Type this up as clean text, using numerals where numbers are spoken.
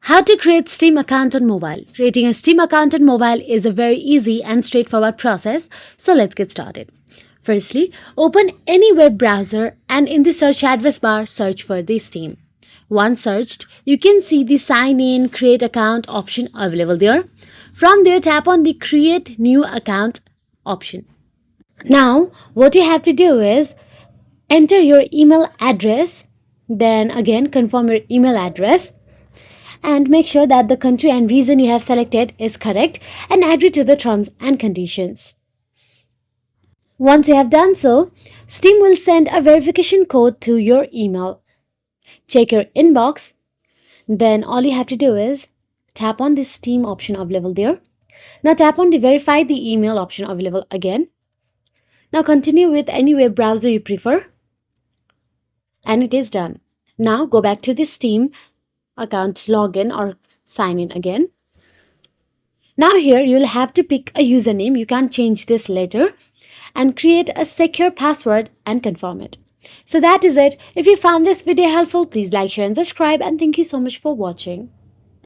How to create Steam account on mobile. Creating a Steam account on mobile is a very easy and straightforward process, so let's get started. Firstly, open any web browser and in the search address bar, search for the Steam. Once searched, you can see the sign in, create account option available there. From there, tap on the create new account option. Now, what you have to do is enter your email address, then again confirm your email address and make sure that the country and region you have selected is correct and agree to the terms and conditions. Once you have done so, Steam will send a verification code to your email. Check your inbox. Then all you have to do is tap on this Steam option available there. Now tap on the verify the email option available again. Now continue with any web browser you prefer. And it is done. Now go back to the Steam account login or sign in again. Now here you'll have to pick a username, you can change this later, and create a secure password and confirm it. So that is it. If you found this video helpful, please like, share and subscribe, and thank you so much for watching.